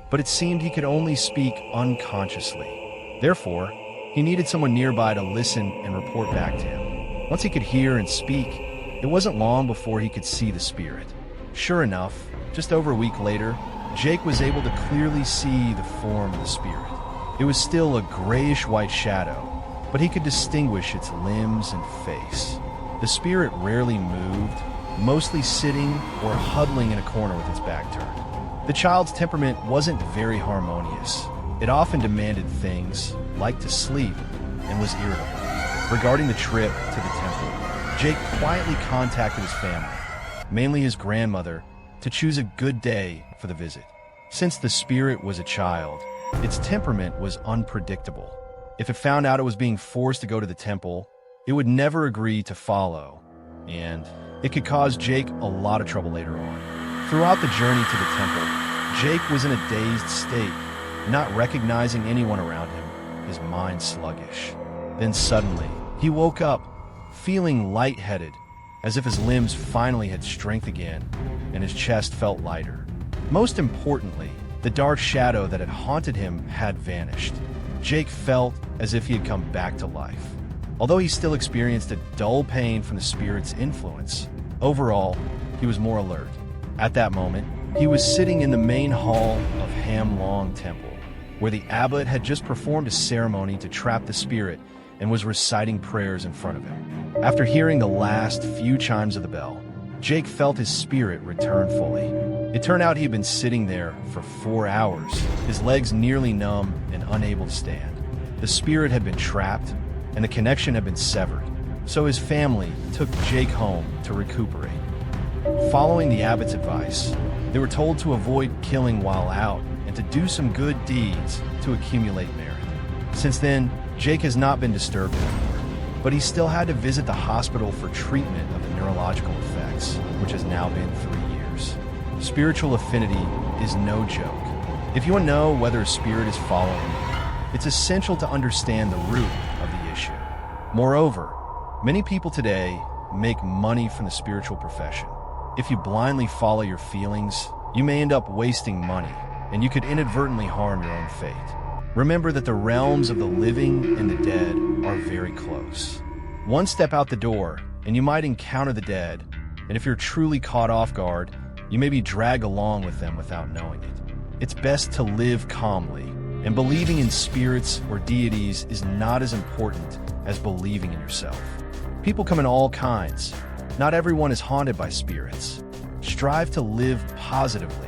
but it seemed he could only speak unconsciously. Therefore, he needed someone nearby to listen and report back to him. Once he could hear and speak, it wasn't long before he could see the spirit. Sure enough, just over a week later, Jake was able to clearly see the form of the spirit. It was still a grayish-white shadow, but he could distinguish its limbs and face. The spirit rarely moved, mostly sitting or huddling in a corner with its back turned. The child's temperament wasn't very harmonious. It often demanded things, like to sleep, and was irritable. Regarding the trip to the temple, Jake quietly contacted his family, mainly his grandmother, to choose a good day for the visit. Since the spirit was a child, its temperament was unpredictable. If it found out it was being forced to go to the temple, it would never agree to follow, and it could cause Jake a lot of trouble later on. Throughout the journey to the temple, Jake was in a dazed state, not recognizing anyone around him, his mind sluggish. Then suddenly, he woke up, feeling lightheaded, as if his limbs finally had strength again, and his chest felt lighter. Most importantly, the dark shadow that had haunted him had vanished. Jake felt as if he had come back to life. Although he still experienced a dull pain from the spirit's influence, overall, he was more alert. At that moment, he was sitting in the main hall of Ham Long Temple, where the abbot had just performed a ceremony to trap the spirit and was reciting prayers in front of him. After hearing the last few chimes of the bell, Jake felt his spirit return fully. It turned out he'd been sitting there for 4 hours, his legs nearly numb and unable to stand. The spirit had been trapped, and the connection had been severed, so his family took Jake home to recuperate. Following the abbot's advice, they were told to avoid killing while out and to do some good deeds to accumulate merit. Since then, Jake has not been disturbed anymore, but he still had to visit the hospital for treatment of the neurological effects, which has now been 3 years. Spiritual affinity is no joke. If you want to know whether a spirit is following you, it's essential to understand the root of the issue. Moreover, many people today make money from the spiritual profession. If you blindly follow your feelings, you may end up wasting money, and you could inadvertently harm your own fate. Remember that the realms of the living and the dead are very close. One step out the door, and you might encounter the dead, and if you're truly caught off guard, you may be dragged along with them without knowing it. It's best to live calmly, and believing in spirits or deities is not as important as believing in yourself. People come in all kinds. Not everyone is haunted by spirits. Strive to live positively